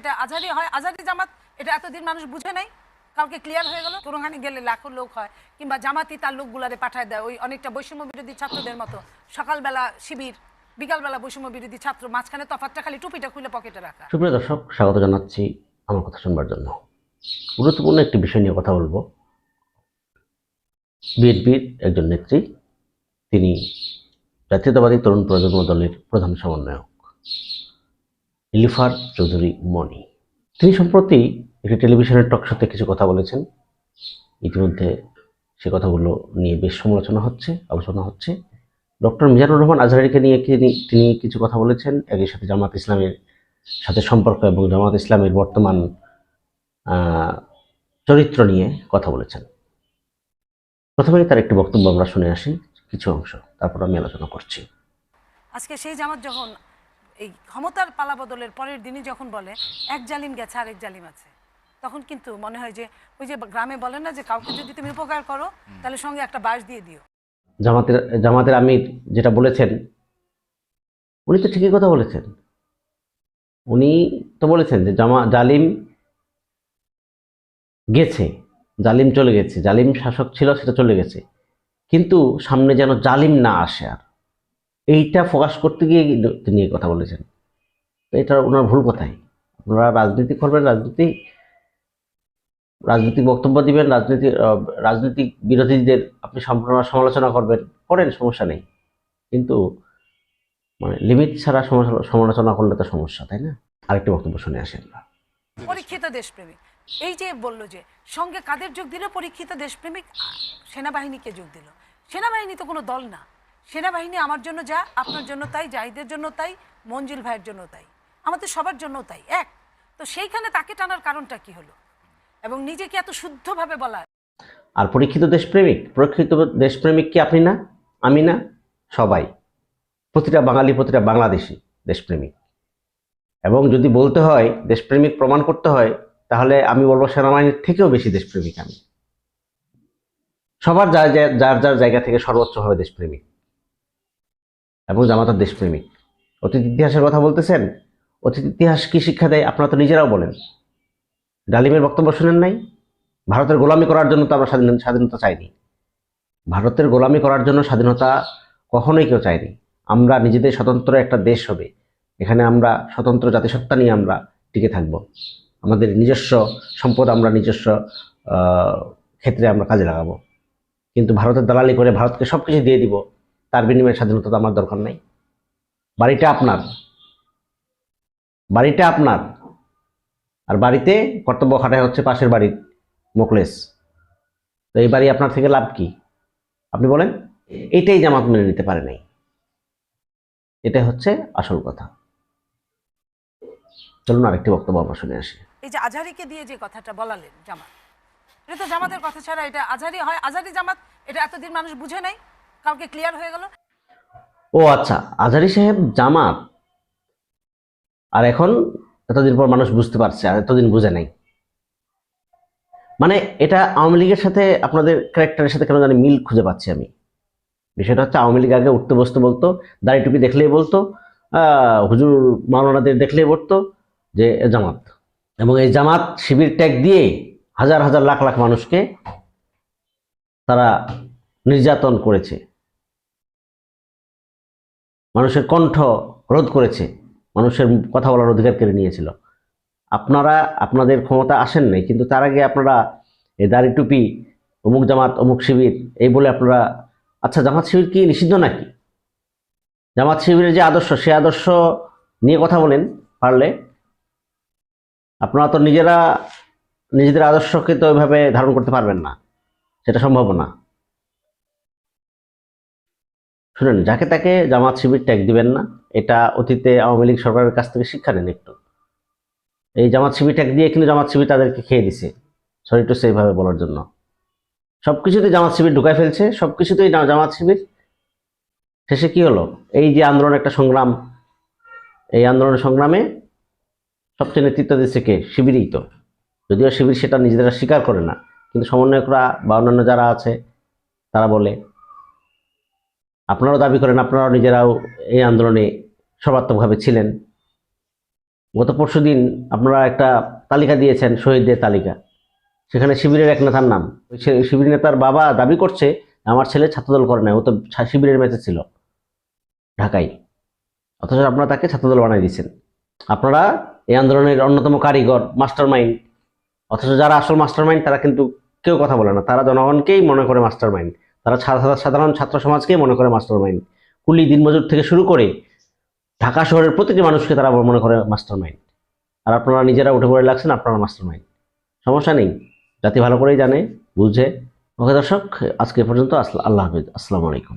এটা আজহারি হয়, আজহারি জামাত, এটা এতদিন মানুষ বুঝে নাই, কালকে ক্লিয়ার হয়ে গেল। কোরআনে গেলে লাখো লোক হয়, কিংবা জামাতি তার লোকগুলারে পাঠায় দেয়, ওই অনেকটা বৈষম্য বিরোধী ছাত্রদের মতো, সকালবেলা শিবির, বিকালবেলা বৈষম্য বিরোধী ছাত্র, মাঝখানে তফাৎটা খালি টুপিটা খুলে পকেটে রাখা। সুপ্রিয় দর্শক, স্বাগত জানাচ্ছি আমার কথা শুনবার জন্য। গুরুত্বপূর্ণ একটি বিষয় নিয়ে কথা বলবো। বিএনপির একজন নেত্রী, তিনি জাতীয়তাবাদী তরুণ প্রজন্ম দলের প্রধান সমন্বয়ক নীলুফার চৌধুরী মনি। তিনি সম্প্রতি একটি টেলিভিশনের টকশোতে কিছু কথা বলেছেন। ইতিমধ্যে সে কথাগুলো নিয়ে বেশ আলোচনা হচ্ছে। ডক্টর মিজানুর রহমান আজহারীকে নিয়ে তিনি কিছু কথা বলেছেন। একই সাথে জামাত ইসলামের সাথে সম্পর্ক এবং জামাত ইসলামের বর্তমান চরিত্র নিয়ে কথা বলেছেন। প্রথমেই তার একটি বক্তব্য আমরা শুনে আসি, কিছু অংশ, তারপর আমি আলোচনা করছি। আজকে সেই জামাত যখন এই ক্ষমতার পালাবদলের পরের দিনই যখন বলে এক জালিম গেছে আরেক জালিম আছে, তখন কিন্তু মনে হয় যে ওই যে গ্রামে বলে না যে কাউকে যদি তুমি উপকার করো তাহলে সঙ্গে একটা বাঁশ দিয়ে দিও। জামাতের আমির যেটা বলেছেন, উনি তো ঠিকই কথা বলেছেন। উনি তো বলেছেন যে জালিম গেছে, জালিম চলে গেছে, জালিম শাসক ছিল সেটা চলে গেছে, কিন্তু সামনে যেন জালিম না আসে। আর এইটা ফোকাস করতে গিয়ে তিনি এই কথা বলেছেন। তো এটা ওনার ভুল কথাই। আপনারা রাজনীতি করবেন, রাজনৈতিক বক্তব্য দিবেন, রাজনৈতিক বিরোধীদের আপনি সমালোচনা করেন, সমস্যা নেই, কিন্তু মানে লিমিট ছাড়া সমালোচনা করলে তো সমস্যা, তাই না? আরেকটি বক্তব্য শুনে আসি আমরা। পরীক্ষিত দেশপ্রেমিক, এই যে বললো যে সঙ্গে কাদের যোগ দিল, পরীক্ষিত দেশপ্রেমিক সেনাবাহিনীকে যোগ দিল। সেনাবাহিনী তো কোনো দল না। সেনাবাহিনী আমার জন্য যা, আপনার জন্য তাই, জাহিদের জন্য তাই, মঞ্জিল ভাইয়ের জন্য তাই, আমাদের সবার জন্য তাই এক। তো সেইখানে তাকে টানার কারণটা কি হলো, এবং নিজেকে এত শুদ্ধভাবে বলা। আর পরীক্ষিত দেশপ্রেমিক কি আপনি না, আমি না, সবাই, প্রতিটা বাঙালি, প্রতিটা বাংলাদেশি দেশপ্রেমিক। এবং যদি বলতে হয়, দেশপ্রেমিক প্রমাণ করতে হয়, তাহলে আমি বলবো সেনাবাহিনীর থেকেও বেশি দেশপ্রেমিক আমি। সবার যার যার জায়গা থেকে সর্বোচ্চভাবে দেশপ্রেমিক, এবং জামাতার দেশপ্রেমিক। অতীত ইতিহাসের কথা বলতেছেন, অতীত ইতিহাস কি শিক্ষা দেয় আপনারা তো নিজেরাও বলেন। ডালিমের বক্তব্য শুনেন নাই? ভারতের গোলামি করার জন্য তো আমরা স্বাধীনতা চাইনি। ভারতের গোলামি করার জন্য স্বাধীনতা কখনোই কেউ চাইনি। আমরা নিজেদের স্বতন্ত্র একটা দেশ হবে, এখানে আমরা স্বতন্ত্র জাতিসত্তা নিয়ে আমরা টিকে থাকব, আমাদের নিজস্ব সম্পদ আমরা নিজস্ব ক্ষেত্রে আমরা কাজে লাগাবো। কিন্তু ভারতের দালালি করে ভারতকে সব কিছু দিয়ে দিব, তার বিনিময়ে স্বাধীনতা তো আমার দরকার নাই। বাড়িটা আপনার, আর বাড়িতে কর্তব্য খাটায় হচ্ছে পাশের বাড়ির মোকলেস। তো এই বাড়ি আপনার থেকে লাভ কি আপনি বলেন? এটাই জামাত মেনে নিতে পারে নাই, এটাই হচ্ছে আসল কথা। চলুন আরেকটি বক্তব্য আমরা শুনে আসি। এই যে আজহারিকে দিয়ে যে কথাটা বলালেন জামাত, এটা তো জামাতের কথা ছাড়া, এটা আজহারি হয়, আজহারি জামাত, এটা এতদিন মানুষ বুঝে নাই, কালকে ক্লিয়ার হয়ে গেল। ও আচ্ছা, আজহারি সাহেব জামাত, আর এখন এতদিন পর মানুষ বুঝতে পারছে, আর এতদিন বুঝে নাই। মানে এটা আওয়ামী লীগের সাথে আপনাদের ক্যারেক্টারের সাথে কেন জানি মিল খুঁজে পাচ্ছি আমি। বিষয়টা হচ্ছে, আওয়ামী লীগ আগে উঠতে বসতে বলতো, দাড়ি টুপি দেখলেই বলতো, হুজুর মাওলানাদের দেখলেই বলতো যে জামাত। এবং এই জামাত শিবির ট্যাগ দিয়ে হাজার হাজার লাখ লাখ মানুষকে তারা নির্যাতন করেছে, মানুষের কণ্ঠ রোধ করেছে, মানুষের কথা বলার অধিকার কেড়ে নিয়েছিল। আপনারা আপনাদের ক্ষমতা আসেন নাই, কিন্তু তার আগে আপনারা এই দাড়ি টুপি, অমুক জামাত অমুক শিবির এই বলে আপনারা, আচ্ছা জামাত শিবির কি নিষিদ্ধ নাকি? জামাত শিবিরের যে আদর্শ, সে আদর্শ নিয়ে কথা বলেন পারলে। আপনারা তো নিজেদের আদর্শকে তো ওইভাবে ধারণ করতে পারবেন না, সেটা সম্ভব না। শুনেন, যাকে তাকে জামাত শিবির ট্যাগ দিবেন না, এটা অতীতে আওয়ামী লীগ সরকারের কাছ থেকে শিক্ষা নেন একটু। এই জামাত শিবির ট্যাগ দিয়ে কিন্তু জামাত শিবির তাদেরকে খেয়ে দিছে, সরি টু সেইভাবে বলার জন্য। সবকিছুতে জামাত শিবির ঢুকায় ফেলছে, সবকিছুতেই জামাত শিবির। শেষে কি হলো? এই যে আন্দোলন, একটা সংগ্রাম, এই আন্দোলনের সংগ্রামে সবচেয়ে নেতৃত্ব দিচ্ছে কে? শিবিরই তো। যদিও শিবির সেটা নিজেরা স্বীকার করে না, কিন্তু সমন্বয়করা বা অন্যান্য যারা আছে তারা বলে। আপনারাও দাবি করেন, আপনারাও নিজেরাও এই আন্দোলনে সর্বাত্মকভাবে ছিলেন। গত পরশুদিন আপনারা একটা তালিকা দিয়েছেন, শহীদদের তালিকা। সেখানে শিবিরের এক নেতার নাম, শিবির নেতার বাবা দাবি করছে আমার ছেলে ছাত্রদল করে নাই, ও তো শিবিরের ম্যাচে ছিল ঢাকায়, অথচ আপনারা তাকে ছাত্রদল বানাই দিয়েছেন। আপনারা এই আন্দোলনের অন্যতম কারিগর, মাস্টার মাইন্ড, অথচ যারা আসল মাস্টার মাইন্ড তারা কিন্তু কেউ কথা বলে না। তারা জনগণকেই মনে করে মাস্টার মাইন্ড, তারা সাধারণ ছাত্র সমাজকেই মনে করে মাস্টার মাইন্ড। কুলি দিনমজুর থেকে শুরু করে ঢাকা শহরের প্রতিটি মানুষকে তারা মনে করে মাস্টার মাইন্ড। আর আপনারা নিজেরা উঠে পড়ে লাগছেন আপনারা মাস্টার মাইন্ড। সমস্যা নেই, জাতি ভালো করেই জানে, বুঝে। ওকে দর্শক, আজকে পর্যন্ত। আল্লাহ হাফিজ, আসসালামু আলাইকুম।